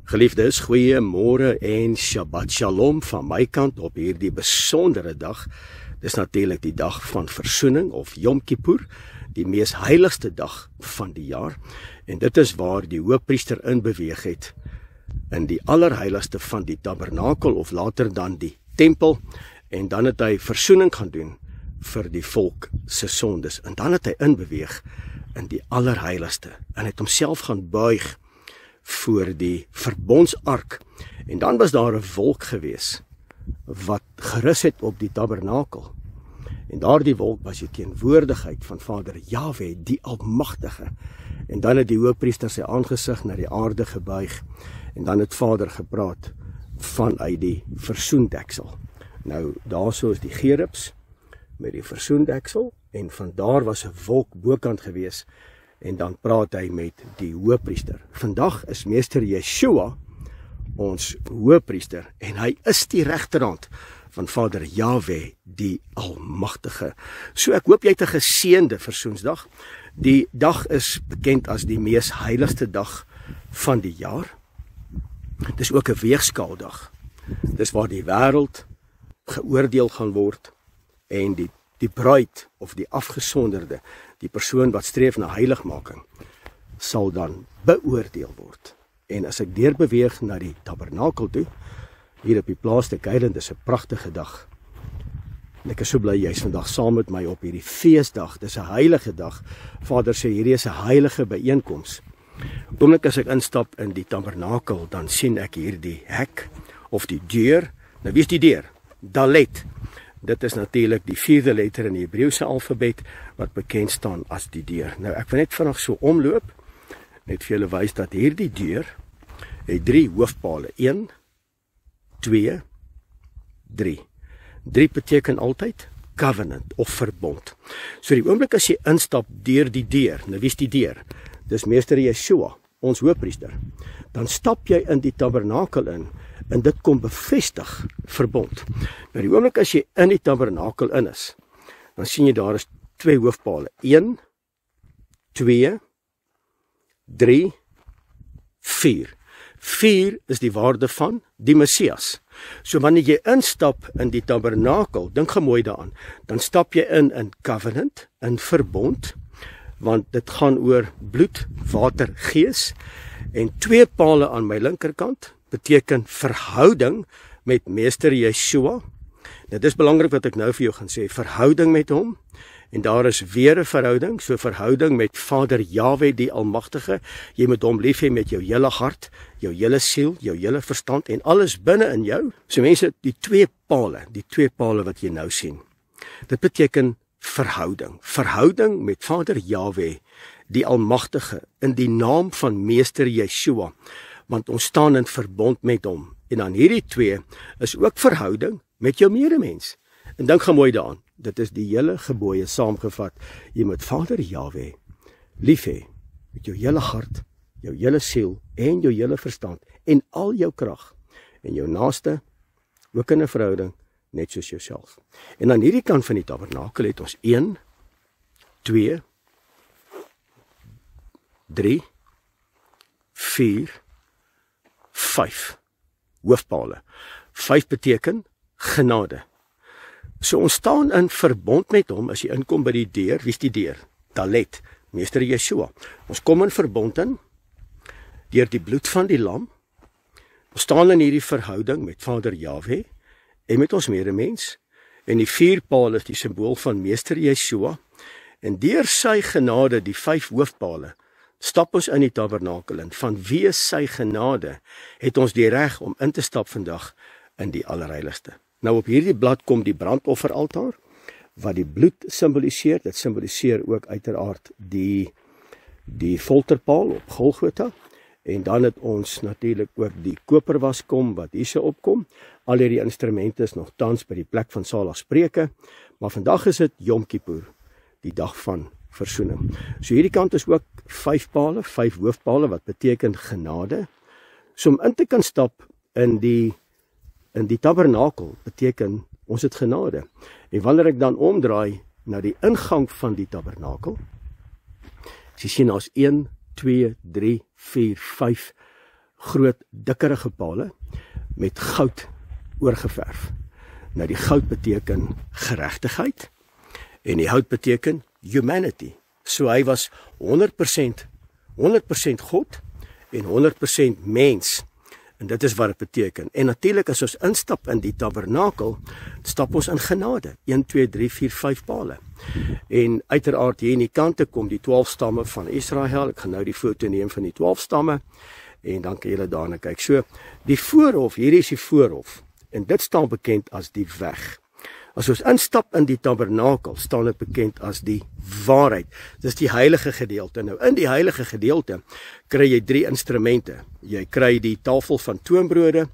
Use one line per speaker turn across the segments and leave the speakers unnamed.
Geliefdes, goeie môre en Shabbat Shalom van my kant op hierdie besondere dag. Dis natuurlik die dag van versoening of Yom Kippur, die mees heiligste dag van die jaar. En dit is waar die hoëpriester inbeweeg het in die allerheiligste van die tabernakel of later dan die tempel. En dan het hy versoening gaan doen vir die volk se sondes. En dan het hy inbeweeg in die allerheiligste en het homself gaan buig voor die verbondsark, en dan was daar 'n wolk gewees wat gerus het op die tabernakel, en daardie wolk was die teenwoordigheid van Vader Jahwe, die Almagtige, en dan het die hoëpriester sy aangesig na die aarde gebuig, en dan het Vader gepraat vanuit die versoendeksel. Nou, daarso is die gerubs met die versoendeksel, en vandaar was 'n wolk bokant gewees, en dan praat hy met die hoëpriester. Vandag is meester Yeshua ons hoëpriester, en hy is die regterhand van Vader Jahwe, die Almagtige. So ek hoop jy het 'n geseënde versoensdag. Die dag is bekend as die mees heiligste dag van die jaar. Dis ook 'n weegskaaldag. Dis waar die wêreld geoordeel gaan word, en die bruid of die afgesonderde, die persoon wat streef na heiligmaking, sal dan beoordeel word. En as ek deurbeweeg na die tabernakel toe, hier op die plaas te Eiland, is 'n pragtige dag. En ek is so bly jy's vandag saam met my op hierdie feesdag. Dis 'n heilige dag. Vader sê hierdie is 'n heilige byeenkoms. Oomblik as ek instap in die tabernakel, dan sien ek hier die hek of die deur. Nou wie is die deur? Dalet. Dit is natuurlik die 4de letter in die Hebreëse alfabet wat bekend staan as die deur. Nou ek wil net vinnig so omloop, net vir julle wys dat hierdie deur het 3 hoofpale. 1, 2, 3. 3 beteken altyd covenant of verbond. So die oomblik as jy instap deur die deur, nou wie is die deur? Dis meester Yeshua, ons hoëpriester. Dan stap jy in die tabernakel in, en dit kom bevestig verbond. Nou die oomblik as jy in die tabernakel in is, dan sien jy daar is 2 hoofpale. 1, 2, 3, 4. 4 is die waarde van die Messias. So wanneer jy instap in die tabernakel, dink gemooi daaraan, dan stap jy in covenant, in verbond, want dit gaan oor bloed, water, gees, en 2 pale aan my linkerkant beteken verhouding met meester Yeshua. Nou dis belangrik wat ek nou vir jou gaan sê, verhouding met hom, en daar is weer 'n verhouding, so verhouding met Vader Jahwe, die Almagtige. Jy moet hom lief hê met jou hele hart, jou hele siel, jou hele verstand en alles binne in jou. So mense, die 2 pale wat jy nou sien, dit beteken verhouding met Vader Jahwe, die Almagtige, in die naam van meester Yeshua, want ons staan in verbond met hom. En dan hierdie 2 is ook verhouding met jou medemens. En dink gaan mooi daaraan, dit is die hele gebooie saamgevat. Jy moet Vader Jahwe lief hê met jou hele hart, jou hele siel en jou hele verstand en al jou krag, en jou naaste ook in 'n verhouding net soos jouself. En aan hierdie kant van die tabernakel het ons 1, 2, 3, 4, 5 hoofpale. 5 beteken genade. So ons staan in verbond met hom. As jy inkom by die deur, wie is die deur? Dalet, meester Yeshua. Ons kom in verbond in deur die bloed van die lam. Ons staan in hierdie verhouding met Vader Jahwe en met ons medemens, en die 4 pale is die simbool van meester Yeshua, en deur sy genade, die 5 hoofpale, stap ons in die tabernakel in. Vanweë sy genade het ons die reg om in te stap vandag in die allerheiligste. Nou op hierdie blad kom die brandofferaltaar, wat die bloed simboliseer. Dit simboliseer ook uiteraard die folterpaal op Golgotha, en dan het ons natuurlik ook die koperwaskom wat hierse opkom. Al hierdie instrumente is nog tans by die plek van Saligspreuke, maar vandag is dit Yom Kippur, die dag van versoening. So hierdie kant is ook 5 pale, 5 hoofpale wat beteken genade. So om in te kan stap in die tabernakel beteken ons het genade. En wanneer ek dan omdraai na die ingang van die tabernakel, as jy sien ons 1, 2, 3, 4, 5 groot dikkerige pale met goud oorgeverf. Nou die goud beteken geregtigheid en die hout beteken humanity. So hy was 100% God en 100% mens. En dit is wat dit beteken. En natuurlik as ons instap in die tabernakel, stap ons in genade. 1, 2, 3, 4, 5 pale. En uiteraard hier in die kante kom die 12 stamme van Israel. Ek gaan nou die foto neem van die 12 stamme. En dan kan julle daarna kyk. So, die voorhof, hier is die voorhof. En dit staan bekend as die weg. As ons instap in die tabernakel, staan dit bekend as die waarheid. Dis die heilige gedeelte. Nou, in die heilige gedeelte kry jy 3 instrumente. Jy kry die tafel van toonbrode,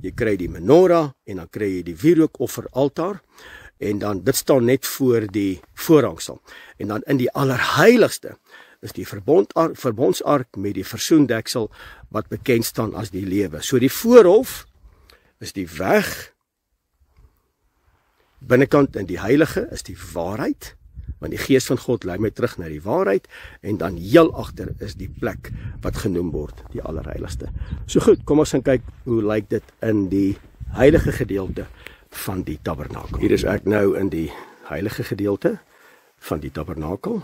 jy kry die menorah, en dan kry jy die wierookofferaltaar, en dan, dit staan net voor die voorhangsel. En dan in die allerheiligste is die verbondsark met die versoendeksel, wat bekend staan as die lewe. So die voorhof is die weg, binnekant in die heilige is die waarheid, want die gees van God lei my terug na die waarheid, en dan heel agter is die plek wat genoem word, die allerheiligste. So goed, kom ons gaan kyk, hoe lyk dit in die heilige gedeelte van die tabernakel. Hier is ek nou in die heilige gedeelte van die tabernakel.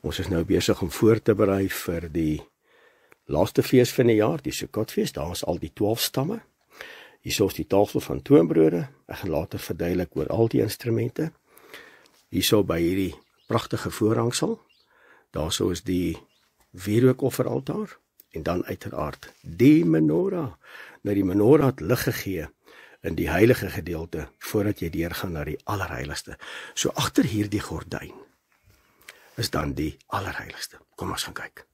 Ons is nou besig om voor te berei vir die laaste fees van die jaar, die Sukkotfees. Daar is al die 12 stamme. Hier is die tafel van toonbrode. Ek gaan later verduidelik oor al die instrumente. Hier by hierdie pragtige voorhangsel. Daar is die wierookofferaltaar. En dan uiteraard die menorah. Nou die menorah het lig gegee in die heilige gedeelte, voordat jy deurgaan na die allerheiligste. So agter hierdie gordyn is dan die allerheiligste. Kom ons gaan kyk.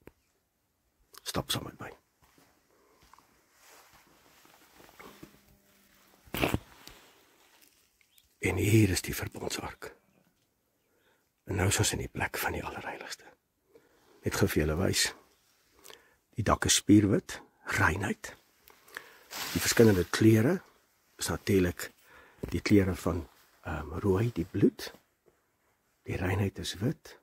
Stap saam met my. En hier is die verbondsark. En nou is ons in die plek van die allerheiligste. Net gou vir julle wys. Die dak is spierwit, reinheid. Die verskillende kleure is natuurlik die kleure van rooi, die bloed. Die reinheid is wit.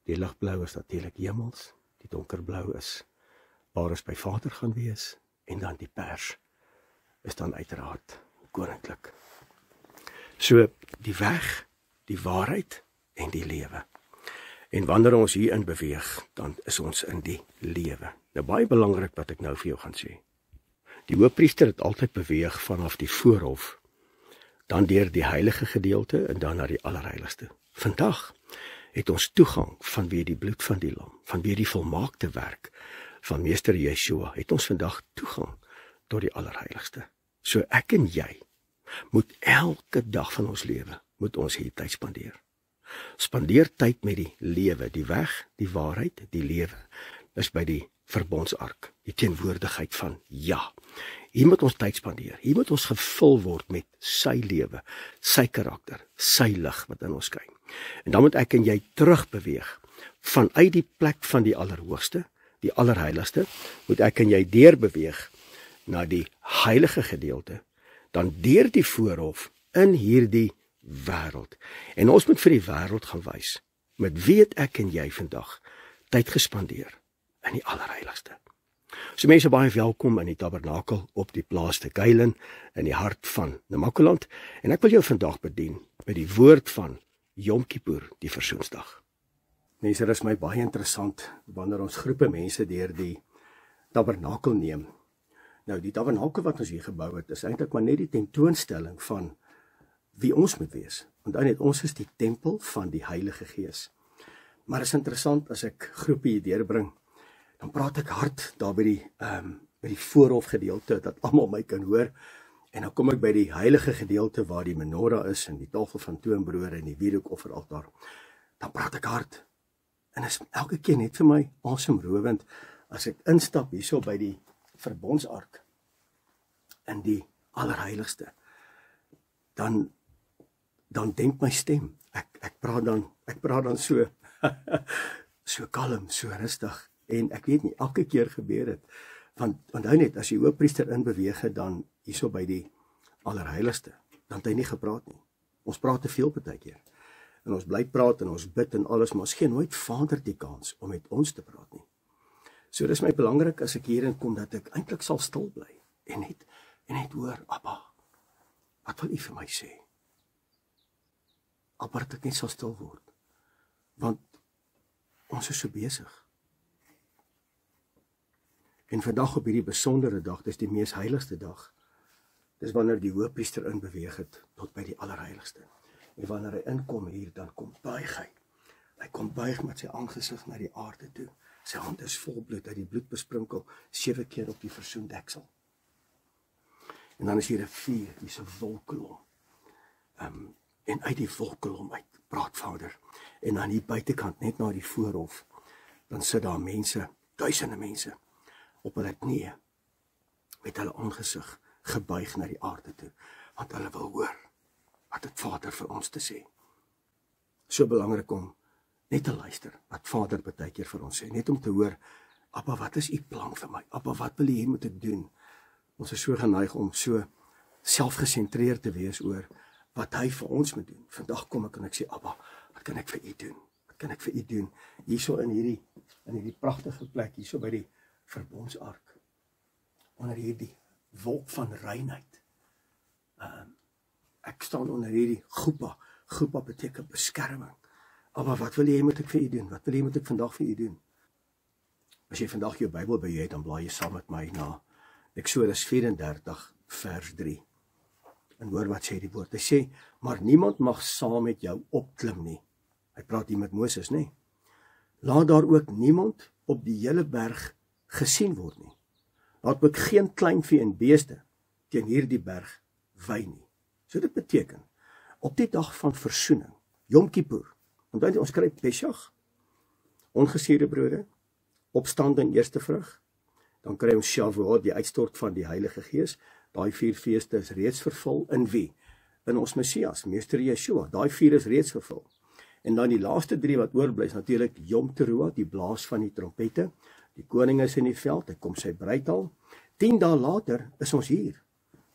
Die ligblou is natuurlik hemels. Die donkerblou is waar ons by Vader gaan wees. En dan die pers is dan uiteraard koninklik. So die weg, die waarheid en die lewe. En wanneer ons hierin beweeg, dan is ons in die lewe. Nou baie belangrik wat ek nou vir jou gaan sê. Die hoofpriester het altyd beweeg vanaf die voorhof, dan deur die heilige gedeelte en dan na die allerheiligste. Vandag het ons toegang vanweë die bloed van die lam, vanweë die volmaakte werk van meester Yeshua, het ons vandag toegang tot die allerheiligste. So ek en jy moet elke dag van ons lewe, moet ons hier tyd spandeer. Spandeer tyd met die lewe, die weg, die waarheid, die lewe, is by die verbondsark, die teenwoordigheid van ja. Hier moet ons tyd spandeer, hier moet ons gevul word met sy lewe, sy karakter, sy lig wat in ons skyn. En dan moet ek en jy terugbeweeg, vanuit die plek van die allerhoogste, die allerheiligste, moet ek en jy deurbeweeg na die heilige gedeelte, dan deur die voorhof in hierdie wêreld. En ons moet vir die wêreld gaan wys, met wie het ek en jy vandag tyd gespandeer in die allerheiligste. So mense, baie welkom in die tabernakel op die plaas te Kuilen, in die hart van Namakoland, en ek wil jou vandag bedien met die woord van Yom Kippur, die versoensdag. Mense, dit is my baie interessant, wanneer ons groepe mense deur die tabernakel neem. Nou, die tabernakel wat ons hier gebou het, is eintlik maar net die tentoonstelling van wie ons moet wees. Want dan het ons is die tempel van die Heilige Gees. Maar is interessant, as ek groepe hier deurbring, dan praat ek hard daar by die voorhof gedeelte, dat almal my kan hoor, en dan kom ek by die heilige gedeelte, waar die menorah is, en die tafel van toonbrode, en die wierookofferaltaar, dan praat ek hard, en is elke keer net vir my asemrowend, as ek instap hierso by die verbondsark, in die allerheiligste, dan denk my stem, ek praat dan so, so kalm, so rustig, en ek weet nie, elke keer gebeur het, want hy net, as die hoofpriester inbeweeg het, dan hierso by die allerheiligste, dan het hy nie gepraat nie. Ons praat te veel partykeer, en ons bly praat, en ons bid en alles, maar ons gee nooit Vader die kans om met ons te praat nie. So dis my belangrik as ek hierin kom, dat ek eintlik sal stil bly, en net hoor, Abba, wat wil U vir my sê? Abba, dat ek net sal stil word, want ons is so besig. En vandag op hierdie besondere dag, dis die mees heiligste dag, dis wanneer die hoëpriester inbeweeg het, tot by die allerheiligste. En wanneer hy inkom hier, dan kom buig hy. Hy kom buig met sy aangesig na die aarde toe. Sy hand is vol bloed, uit die bloed besprinkel 7 keer op die versoendeksel. En dan is hier 'n vuur, hier's 'n wolkkolom. En uit die wolkkolom uit praat Vader. En aan die buitekant, net na die voorhof, dan sit daar mense, duisende mense, op hulle knieë, met hulle aangesig gebuig na die aarde toe, want hulle wil hoor wat het Vader vir ons te sê. So belangrik om net te luister wat Vader baie keer vir ons sê, net om te hoor, Abba, wat is U plan vir my? Abba, wat wil U hê moet ek doen? Ons is so geneig om so selfgesentreerd te wees oor wat hy vir ons moet doen. Vandag kom ek en ek sê, Abba, wat kan ek vir U doen? Wat kan ek vir U doen? Hierso in hierdie pragtige plek, hierso by die verbondsark, onder hierdie wolk van reinheid. Ek staan onder hierdie Goepa. Goepa beteken beskerming. Abba, wat wil jy moet ek vir U doen? Wat wil jy moet ek vandag vir U doen? As jy vandag jou Bybel by jou het, dan blaai jy saam met my na Eksodus 34 vers 3. En hoor wat sê die woord. Hy sê, maar niemand mag saam met jou opklim nie. Hy praat hier met Moses, nie? Laat daar ook niemand op die hele berg gesien word nie. Laat ook geen kleinvee en beeste teen hierdie berg wy nie. So dit beteken, op die dag van versoening, Yom Kippur, want ons kry Pesach, ongesuurde brode, opstanding eerste vrug, dan kry ons Shavuot, die uitstort van die Heilige Gees. Daai 4 feeste is reeds vervul in wie? In ons Messias, Meester Yeshua. Daai 4 is reeds vervul. En dan die laaste 3 wat oorbly is natuurlik Yom Teruah, die blaas van die trompette. Die koning is in die veld, hy kom sy bruid haal. 10 dae later is ons hier,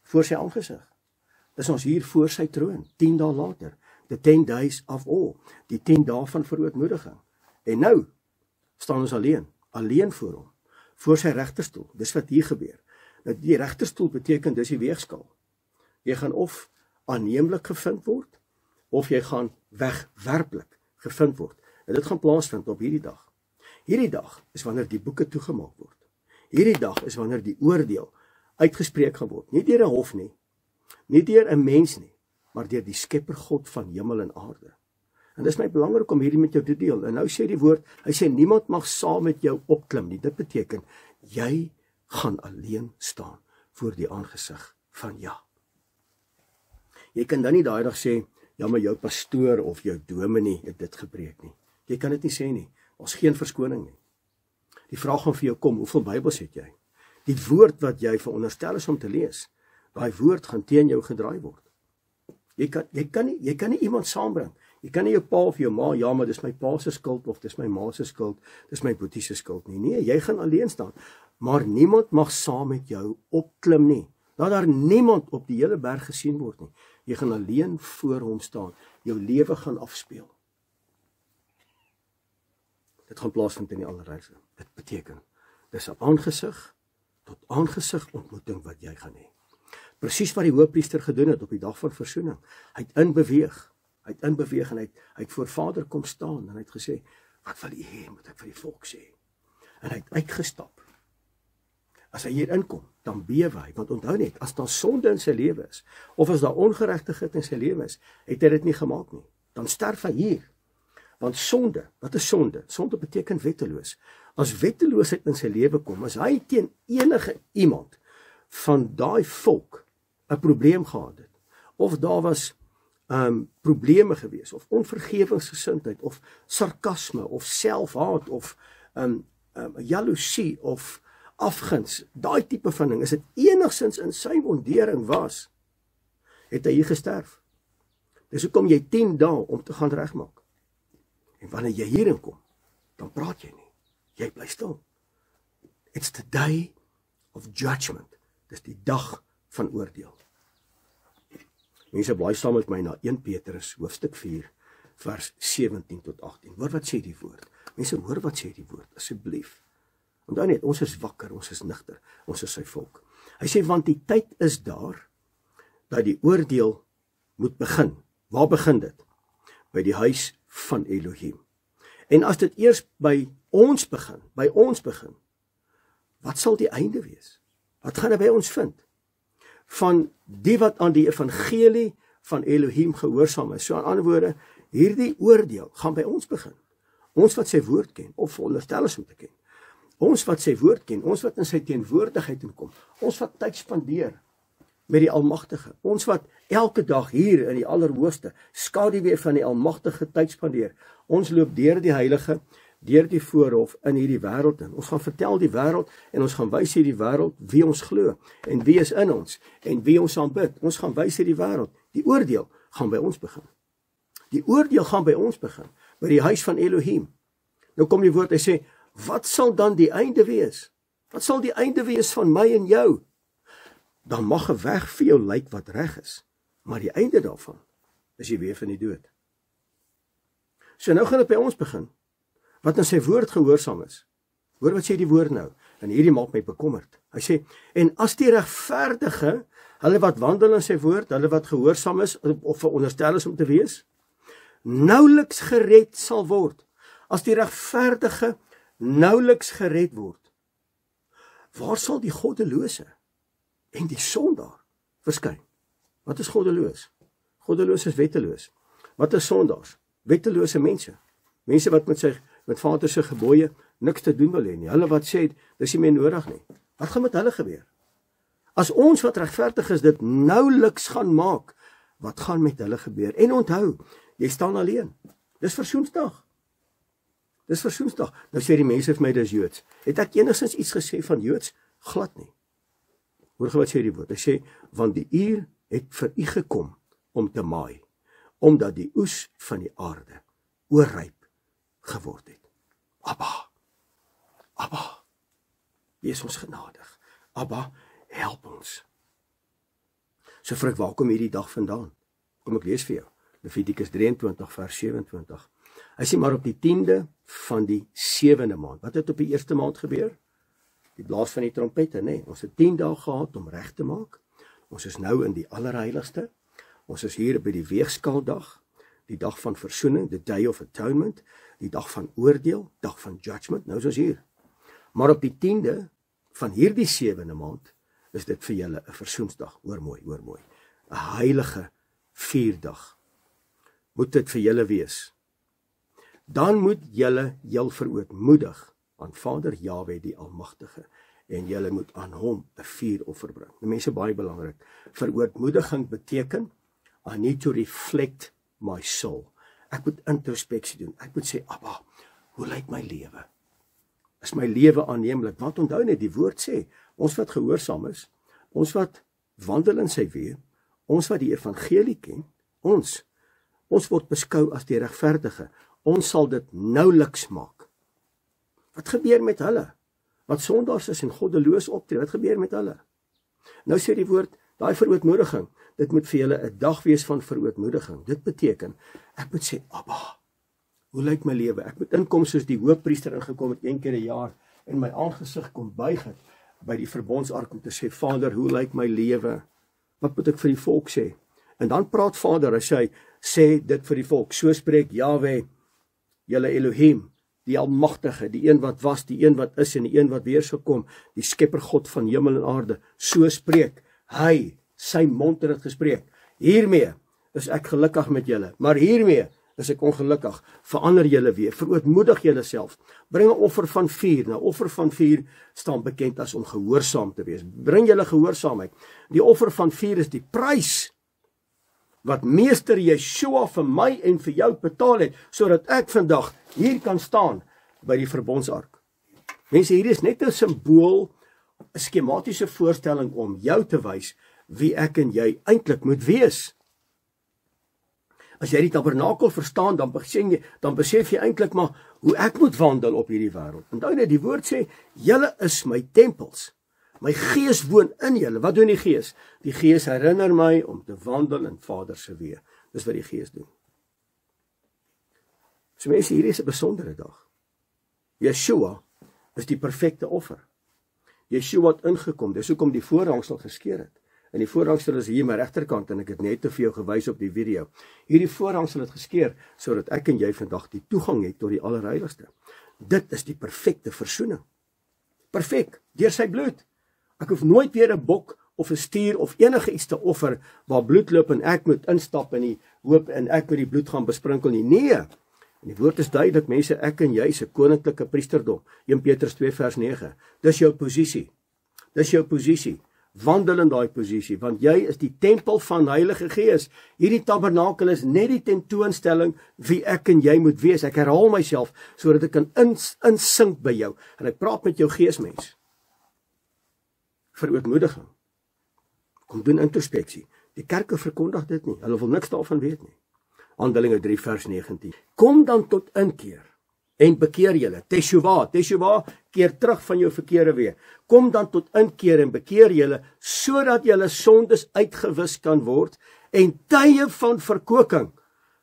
voor sy aangesig. Is ons hier voor sy troon, 10 dae later. The 10 days of awe, die 10 dae van verootmoediging. En nou staan ons alleen voor hom, voor sy regterstoel. Dis wat hier gebeur. Nou die regterstoel beteken, dis die weegskaal. Jy gaan of aanneemlik gevind word, of jy gaan wegwerplik gevind word. En dit gaan plaasvind op hierdie dag. Hierdie dag is wanneer die boeke toegemaak word. Hierdie dag is wanneer die oordeel uitgespreek gaan word. Nie deur 'n hof nie, nie deur 'n mens nie, maar deur die Skepper God van hemel en aarde. En dis my belangrik om hierdie met jou te deel. En nou sê die woord, hy sê niemand mag saam met jou opklim nie. Dit beteken, jy gaan alleen staan voor die aangesig van Ja. Jy kan dan nie daai dag sê, ja, maar jou pastoor of jou dominee het dit gepreek nie. Jy kan dit nie sê nie. Ons geen verskoning nie. Die vraag gaan vir jou kom, hoeveel Bybels het jy? Die woord wat jy veronderstel is om te lees, daai woord gaan teen jou gedraai word. Jy kan nie iemand saambring. Jy kan nie jou pa of jou ma, ja, maar dis my pa se skuld of dis my ma se skuld, dis my boetie se skuld nie. Nee, jy gaan alleen staan. Maar niemand mag saam met jou opklim nie. Laat daar niemand op die hele berg gesien word nie. Jy gaan alleen voor hom staan. Jou lewe gaan afspeel. Dit gaan plaasvind in die allerheiligste. Dit beteken, dis 'n aangesig tot aangesig ontmoeting wat jy gaan hê. Presies wat die hoëpriester gedoen het op die dag van versoening. Hy het inbeweeg. Hy het voor Vader kom staan en hy het gesê, wat wil U hê, moet ek vir die volk sê? En hy het uitgestap. As hy hier inkom, dan bewe hy, want onthou net, as daar sonde in sy lewe is, of as daar ongeregtigheid in sy lewe is, het hy dit nie gemaak nie. Dan sterf hy hier. Want sonde, wat is sonde? Sonde beteken wetteloos. As wetteloosheid in sy lewe kom, as hy teen enige iemand van daai volk 'n probleem gehad het, of daar was probleme gewees, of onvergewingsgesindheid, of sarkasme, of selfhaat, of jaloesie, of afguns, daai tipe van ding, is dit enigstens in sy ondering was, het hy hier gesterf. Dis hoekom jy 10 dae om te gaan regmaak. En wanneer jy hierin kom, dan praat jy nie. Jy bly stil. It's the day of judgment. Dis die dag van oordeel. Mense, blaai saam met my na 1 Petrus hoofstuk 4 vers 17 tot 18. Hoor wat sê die woord. Mense, hoor wat sê die woord, asseblief. Onthou net, ons is wakker, ons is nigter, ons is sy volk. Hy sê, want die tyd is daar, dat die oordeel moet begin. Waar begin dit? By die huis van Elohim. En as dit eers by ons begin, wat sal die einde wees? Wat gaan hy by ons vind? Van die wat aan die evangelie van Elohim gehoorsaam is. So aan ander woorde, hierdie oordeel gaan by ons begin. Ons wat sy woord ken, of veronderstel is om te ken. Ons wat sy woord ken, ons wat in sy teenwoordigheid inkom, ons wat tyd spandeer met die Almagtige, ons wat elke dag hier in die Allerhoogste skaduwee van die Almagtige tyd spandeer. Ons loop deur die Heilige, deur die voorhof in hierdie wêreld in. Ons gaan vertel die wêreld en ons gaan wys hierdie wêreld wie ons glo en wie is in ons en wie ons aanbid. Ons gaan wys hierdie wêreld. Die oordeel gaan by ons begin. Die oordeel gaan by ons begin, by die huis van Elohim. Nou kom die woord, hy sê, wat sal dan die einde wees? Wat sal die einde wees van my en jou? Dan mag 'n weg vir jou lyk wat reg is, maar die einde daarvan is die weë van die dood. So nou gaan dit by ons begin, wat aan sy woord gehoorsaam is. Hoor wat sê die woord nou, en hierdie maak my bekommerd. Hy sê, en as die regverdige, hulle wat wandel in sy woord, hulle wat gehoorsaam is, of veronderstel is om te wees, nauweliks gered sal word. As die regverdige nauweliks gered word, waar sal die goddelose en die sondaar verskyn? Wat is goddeloos? Goddeloos is wetteloos. Wat is sondaars? Wettelose mense. Mense wat met Vader se gebooie niks te doen wil hê nie. Hulle wat sê, dis nie meer nodig nie. Wat gaan met hulle gebeur? As ons wat regverdig is dit nauweliks gaan maak, wat gaan met hulle gebeur? En onthou, jy staan alleen. Dis versoensdag. Dis versoensdag. Nou sê die mense vir my, dis Joods. Het ek enigstens iets gesê van Joods? Glad nie. Hoor wat sê die woord? Hy sê, want die uur het vir u gekom om te maai, omdat die oes van die aarde oorryp geword het. Abba, Abba, wees ons genadig. Abba, help ons. So vir ek, waar kom hierdie dag vandaan? Kom ek lees vir jou. Levitikus 23 vers 27. Hy sê, maar op die 10de van die 7de maand. Wat het op die 1ste maand gebeur? Die blaas van die trompette, nee. Ons het 10 dae gehad om reg te maak. Ons is nou in die allerheiligste. Ons is hier by die weegskaaldag, die dag van versoening, the day of atonement, die dag van oordeel, dag van judgment, nou is ons hier. Maar op die 10de van hierdie 7de maand, is dit vir julle 'n versoensdag, hoor mooi, 'n heilige vierdag, moet dit vir julle wees. Dan moet julle heel verootmoedig aan Vader Jahwe die Almagtige, en julle moet aan hom 'n vuuroffer bring. Die mense baie belangrik, verootmoediging beteken, I need to reflect my soul. Ek moet introspeksie doen. Ek moet sê, Abba, hoe lyk my lewe? Is my lewe aanneemlik? Want onthou net, die woord sê, ons wat gehoorsaam is, ons wat wandel in sy weë, ons wat die evangelie ken, ons word beskou as die regverdige. Ons sal dit nauweliks maak. Wat gebeur met hulle? Wat sondaars is en goddeloos optree, wat gebeur met hulle? Nou sê die woord, daai verootmoediging, dit moet vir julle 'n dag wees van verootmoediging. Dit beteken, ek moet sê, Abba, hoe lyk my lewe? Ek moet inkom soos die hoofpriester ingekom het 1 keer 'n jaar en my aangesig kom buig het by die verbondsark om te sê, Vader, hoe lyk my lewe? Wat moet ek vir die volk sê? En dan praat Vader, hy sê dit vir die volk. So spreek Jahwe, julle Elohim, die Almagtige, die een wat was, die een wat is en die een wat weer sal kom, die skepper God van hemel en aarde. So spreek hy, sy mond het dit gespreek. Hiermee is ek gelukkig met julle, maar hiermee is ek ongelukkig. Verander julle weer, verootmoedig julle self. Bring 'n offer van vuur. Nou, offer van vuur staan bekend as om gehoorsaam te wees. Bring julle gehoorsaamheid. Die offer van vuur is die prys wat meester Yeshua vir my en vir jou betaal het, sodat ek vandag hier kan staan by die verbondsark. Mense, hier is net 'n simbool, 'n skematiese voorstelling om jou te wys wie ek en jy eintlik moet wees. As jy die tabernakel verstaan, dan besef jy eintlik maar hoe ek moet wandel op hierdie wêreld. Onthou net, die woord sê, julle is my tempels. My gees woon in julle. Wat doen die gees? Die gees herinner my om te wandel in Vader se weë. Dis wat die gees doen. So mense, hier is 'n besondere dag. Yeshua is die perfekte offer. Yeshua het ingekom, dis hoekom die voorhangsel geskeur het. En die voorhangsel is hier my regterkant, en ek het net te vir jou gewys op die video. Hierdie voorhangsel het geskeur, sodat ek en jy vandag die toegang het tot die allerheiligste. Dit is die perfekte versoening. Perfek, deur sy bloed. Ek hoef nooit weer 'n bok of 'n stier of enige iets te offer, waar bloed loop en ek moet instap in die hoop en ek moet die bloed gaan besprinkel nie. Nee, en die woord is duidelik, mense, ek en jy is 'n koninklike priesterdom. 1 Petrus 2 vers 9. Dis jou posisie. Dis jou posisie. Wandel in daai posisie, want jy is die tempel van Heilige Gees. Hierdie tabernakel is net die tentoonstelling wie ek en jy moet wees. Ek herhaal myself, sodat ek kan insink by jou. En ek praat met jou geesmens. Vir ootmoediging. Kom doen introspeksie. Die kerke verkondig dit nie. Hulle wil niks daarvan weet nie. Handelinge 3 vers 19. Kom dan tot inkeer en bekeer julle. Teshuvah, keer terug van jou verkeerde weë. Kom dan tot inkeer en bekeer julle, sodat julle sondes uitgewis kan word en tye van verkoeking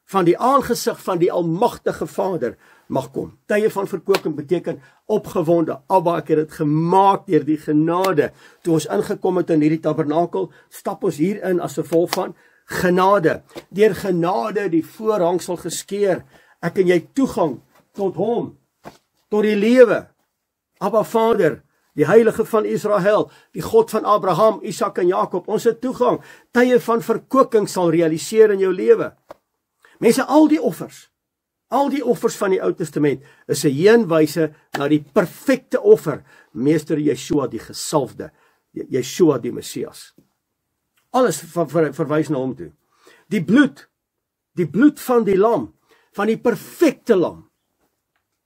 van die aangesig van die almagtige Vader mag kom. Tye van verkoeking beteken opgewonde. Abba, ek het dit gemaak deur die genade. Toe ons ingekom het in hierdie tabernakel, stap ons hierin as gevolg van genade. Deur genade die voorhangsel geskeur. Ek en jy toegang tot hom, tot die lewe. Abba Vader, die heilige van Israel, die God van Abraham, Isak en Jakob, ons het toegang. Tye van verkoeking sal realiseer in jou lewe. Mense, al die offers van die Ou Testament is 'n heenwyse na die perfekte offer, meester Yeshua die gesalfde, Yeshua die Messias. Alles verwys na hom toe. Die bloed van die lam, van die perfekte lam,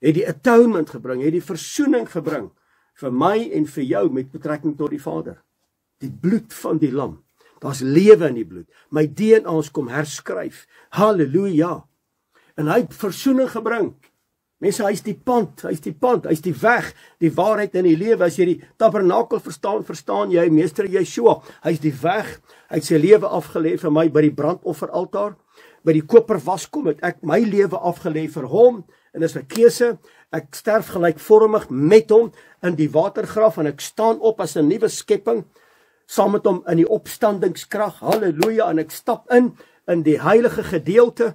het die atonement gebring, het die versoening gebring vir my en vir jou met betrekking tot die Vader. Die bloed van die lam. Daar's lewe in die bloed. My DNA's kom herskryf. Halleluja. En hy het versoening gebring. Mense, hy is die pand, hy is die weg, die waarheid en die lewe. As jy die tabernakel verstaan jy meester Yeshua. Hy is die weg, hy het sy lewe afgelê vir my by die brandofferaltaar. By die koperwaskom het ek my lewe afgelê vir hom, en dis 'n keuse. Ek sterf gelykvormig met hom in die watergraf, en ek staan op as 'n nuwe skepping, saam met hom in die opstandingskrag, halleluja, en ek stap in die heilige gedeelte,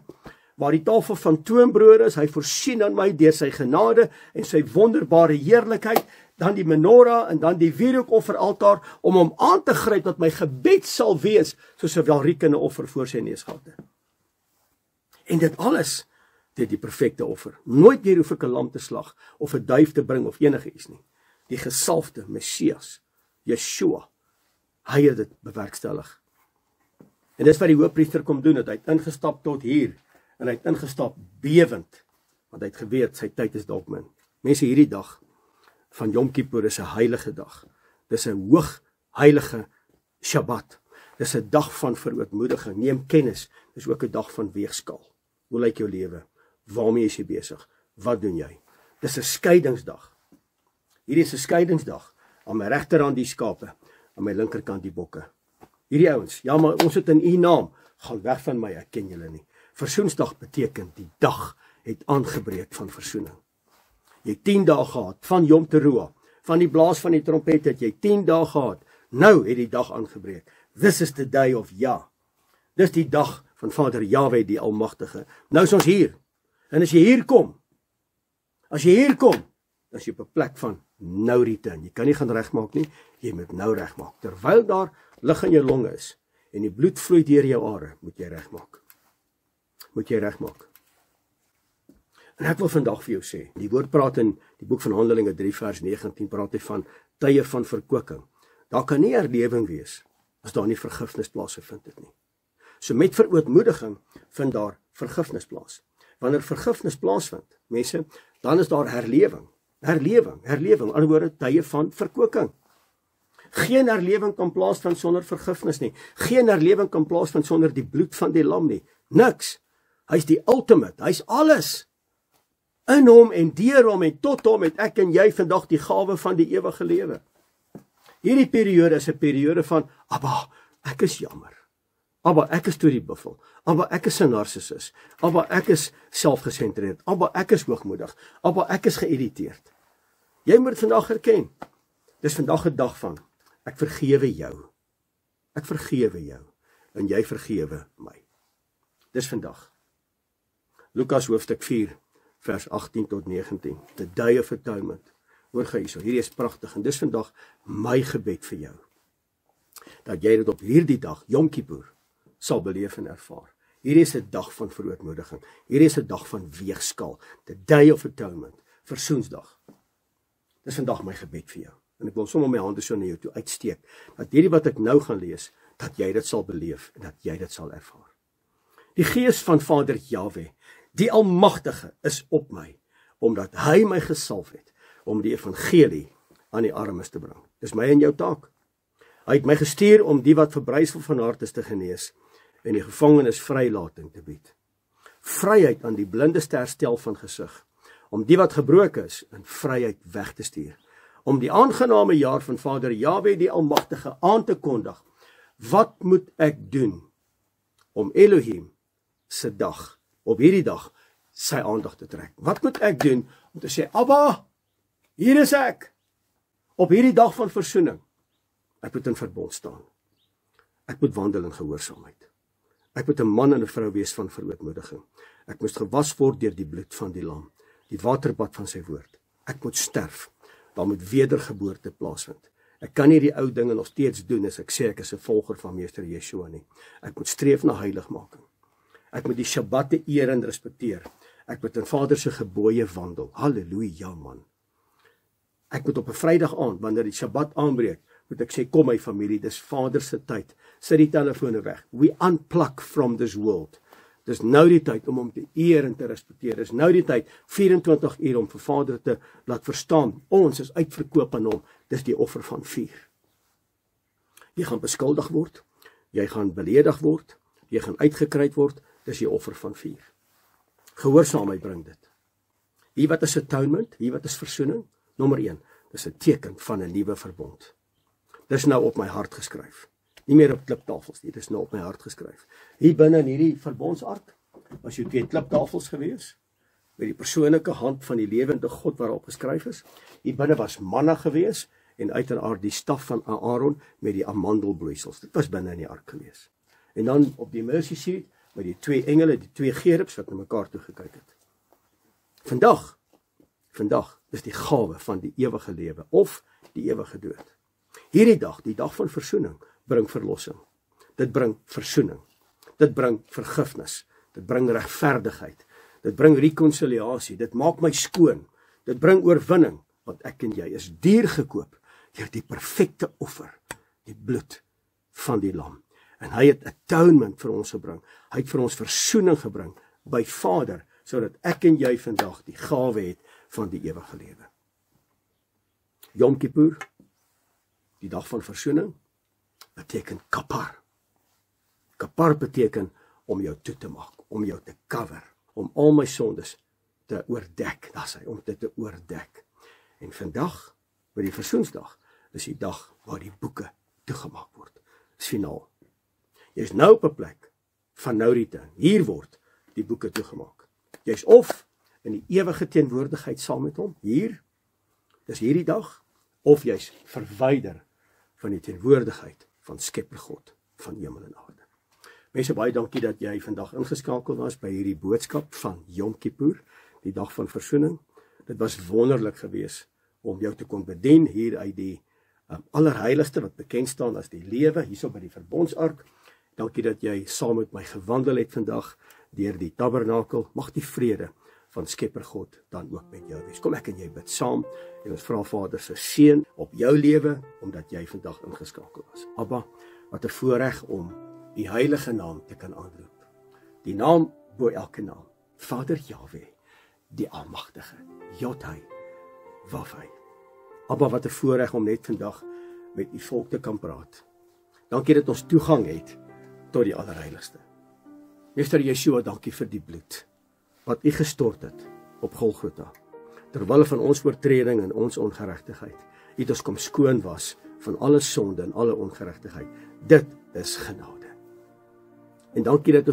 waar die tafel van toonbrode is. Hy voorsien aan my deur sy genade en sy wonderbare heerlikheid, dan die menorah en dan die wierookofferaltaar, om hom aan te gryp dat my gebed sal wees, soos 'n welriekende offer voor sy neusgate. En dit alles, dit die perfekte offer. Nooit weer hoef ek 'n lam te slag, of 'n duif te bring, of enige iets nie. Die gesalfde Messias, Yeshua, hy het dit bewerkstellig. En dis wat die hoofpriester kom doen, het hy het ingestap tot hier, en hy het ingestap bewend, want hy het geweet, sy tyd is dalk min. Mense, hierdie dag van Yom Kippur is 'n heilige dag. Dis 'n hoog heilige Shabbat. Dis 'n dag van verootmoediging. Neem kennis, dis ook 'n dag van weegskaal. Hoe lyk jou lewe? Waarmee is jy besig? Wat doen jy? Dis 'n skeidingsdag. Hierdie is 'n skeidingsdag. Aan my regterhand die skape, aan my linkerkant die bokke. Hierdie ouens, ja, maar ons het in u naam, gaan weg van my, ek ken julle nie. Versoensdag beteken die dag het aangebreek van versoening. Jy het 10 dae gehad van Yom Teruah, van die blaas van die trompet het jy 10 dae gehad. Nou het die dag aangebreek. This is the day of Yah. Dis die dag van Vader Yahweh die Almagtige. Nou is ons hier. En as jy hier kom, dan is jy op 'n plek van nou return. Jy kan nie gaan regmaak nie, jy moet nou regmaak. Terwyl daar lig in jou longe is en die bloed vloei deur jou are, moet jy regmaak. En ek wil vandag vir jou sê, die woord praat in die boek van Handelinge 3 vers 19, praat hy van tye van verkoeking. Daar kan nie herlewing wees as daar nie vergifnis plaasgevind het nie. So met verootmoediging vind daar vergifnis plaas. Wanneer vergifnis plaasvind, mense, dan is daar herlewing. Herlewing, ander woorde, tye van verkoeking. Geen herlewing kan plaasvind sonder vergifnis nie. Geen herlewing kan plaasvind sonder die bloed van die lam nie. Niks. Hy's die ultimate, hy's alles. In hom en deur hom en tot hom het ek en jy vandag die gawe van die ewige lewe. Hierdie periode is 'n periode van, Abba, ek is jammer. Abba, ek is storiebuffel. Abba, ek is 'n narcissus. Abba, ek is selfgesentreerd. Abba, ek is hoogmoedig. Abba, ek is geïrriteerd. Jy moet vandag erken. Dis vandag 'n dag van, ek vergewe jou. Ek vergewe jou. En jy vergewe my. Dis vandag. Lukas hoofstuk 4, vers 18 tot 19. The Day of Atonement. Hoor gou hierso, hierdie is pragtig. En dis vandag my gebed vir jou. Dat jy dit op hierdie dag, Yom Kippur, sal beleef en ervaar. Hierdie is 'n dag van verootmoediging. Hierdie is 'n dag van weegskaal. The Day of Atonement. Versoensdag. Dis vandag my gebed vir jou. En ek wil sommer my hande so na jou toe uitsteek, dat hierdie wat ek nou gaan lees, dat jy dit sal beleef en dat jy dit sal ervaar. Die gees van Vader Jahwe, die Almagtige, is op my, omdat hy my gesalf het, om die evangelie aan die armes te bring. Dis my en jou taak. Hy het my gestuur om die wat verbrysel van hart is te genees, en die gevangenes vrylating te bied. Vryheid aan die blindes te herstel van gesig, om die wat gebroken is, in vryheid weg te stuur, om die aangename jaar van Vader Jahwe die Almagtige aan te kondig. Wat moet ek doen om Elohim se dag, op hierdie dag, sy aandag te trek? Wat moet ek doen om te sê, Abba, hier is ek, op hierdie dag van versoening? Ek moet in verbond staan. Ek moet wandel in gehoorsaamheid. Ek moet 'n man en 'n vrou wees van verootmoediging. Ek moes gewas word deur die bloed van die lam, die waterbad van sy woord. Ek moet sterf. Daar moet wedergeboorte plaasvind. Ek kan nie die ou dinge nog steeds doen as ek sê ek is 'n volger van meester Yeshua nie. Ek moet streef na heiligmaking. Ek moet die Shabbatte eer en respekteer. Ek moet in Vader se gebooie wandel. Halleluja, man. Ek moet op 'n Vrydag aand, wanneer die Shabbat aanbreek, moet ek sê, kom my familie, dis Vader se tyd. Sit die telefone weg. We unplug from this world. Dis nou die tyd om hom te eer en te respekteer. Dis nou die tyd, 24 uur, om vir Vader te laat verstaan, ons is uitverkoop aan hom. Dis die offer van vuur. Jy gaan beskuldig word, jy gaan beledig word, jy gaan uitgekruid word, dis die offer van vuur. Gehoorsaamheid bring dit. Hier wat is atonement, hier wat is versoening? Nommer 1, dis 'n teken van 'n nuwe verbond. Dis nou op my hart geskryf. Nie meer op kliptafels nie, dis nou op my hart geskryf. Hier binne in hierdie verbondsark was jou 2 kliptafels gewees, met die persoonlike hand van die lewende God waarop geskryf is. Hier binne was manna gewees, en uiteraard die staf van Aaron met die amandelbloeisels. Dit was binne in die ark gewees. En dan op die mercy seat, met die 2 engele, die 2 gerubs wat na mekaar toe gekyk het. Vandag is die gawe van die ewige lewe, of die ewige dood. Hierdie dag, die dag van versoening, bring verlossing. Dit bring versoening. Dit bring vergifnis. Dit bring regverdigheid. Dit bring rekonsiliasie. Dit maak my skoon. Dit bring oorwinning, want ek en jy is duur gekoop deur die perfekte offer, die bloed van die lam. En hy het atonement vir ons gebring. Hy het vir ons versoening gebring by Vader, sodat ek en jy vandag die gawe het van die ewige lewe. Yom Kippur, die dag van versoening, beteken kapar. Kapar beteken om jou toe te maak, om jou te cover, om al my sondes te oordek, dat is hy, om dit te oordek. En vandag, by die versoensdag, is die dag waar die boeke toegemaak word. Dis finaal. Jy is nou op 'n plek van nou die ding. Hier word die boeke toegemaak. Jy is of in die ewige teenwoordigheid saam met hom, hier, dis hierdie dag, of jy's verwyder van die teenwoordigheid van Skepper God van hemel en aarde. Mense, baie dankie dat jy vandag ingeskakel was by hierdie boodskap van Yom Kippur, die dag van versoening. Dit was wonderlik geweest om jou te kon bedien hier uit die allerheiligste wat bekend staan as die lewe, hierso by die verbondsark. Dankie dat jy saam met my gewandel het vandag deur die tabernakel. Mag die vrede van Skepper God dan ook met jou wees. Kom ek en jy bid saam en ons vra Vader se seën op jou lewe, omdat jy vandag ingeskakel was. Abba, wat 'n voorreg om die heilige naam te kan aanroep. Die naam bo elke naam. Vader Jahwe, die Almagtige, Jodhai, Wafai. Abba, wat 'n voorreg om net vandag met u volk te kan praat. Dankie dat ons toegang het tot die allerheiligste. Meester Yeshua, dankie vir die bloed wat u gestort het op Golgotha. Terwille van ons oortreding en ons ongeregtigheid, u het ons kom skoon was van alle sonde en alle ongeregtigheid. Dit is genade. En dankie dat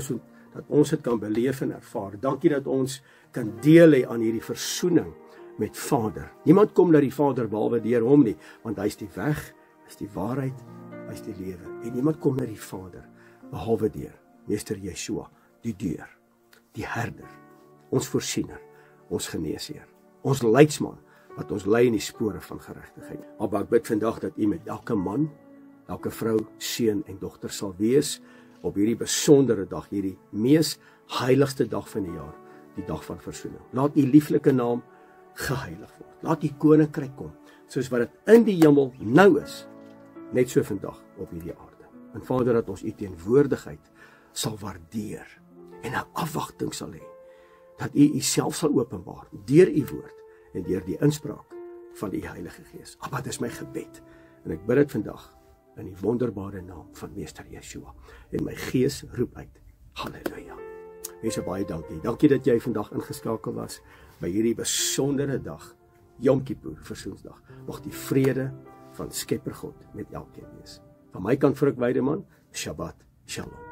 ons dit kan beleef en ervaar. Dankie dat ons kan deel hê aan hierdie versoening met Vader. Niemand kom na die Vader behalwe deur hom nie, want hy is die weg, hy is die waarheid, hy is die lewe. En niemand kom na die Vader behalwe deur Meester Yeshua, die deur, die herder, ons voorsiener, ons geneesheer, ons leidsman, wat ons lei in die spore van geregtigheid. Abba, ek bid vandag dat U met elke man, elke vrou, seun en dogter sal wees op hierdie besondere dag, hierdie mees heiligste dag van die jaar, die dag van versoening. Laat U lieflike naam geheilig word. Laat U koninkryk kom, soos wat dit in die hemel nou is, net so vandag op hierdie aarde. En Vader, dat ons U teenwoordigheid sal waardeer en 'n afwagting sal hê, dat U Uself sal openbaar deur U woord en deur die inspraak van U Heilige Gees. Abba, dit is my gebed en ek bid dit vandag in die wonderbare naam van Meester Yeshua. En my gees roep uit, halleluja. Mense, baie dankie. Dankie dat jy vandag ingeskakel was by hierdie besondere dag, Yom Kippur, Versoensdag. Mag die vrede van Skepper God met elkeen wees. Van my kant, Fruk Weideman, Shabbat Shalom.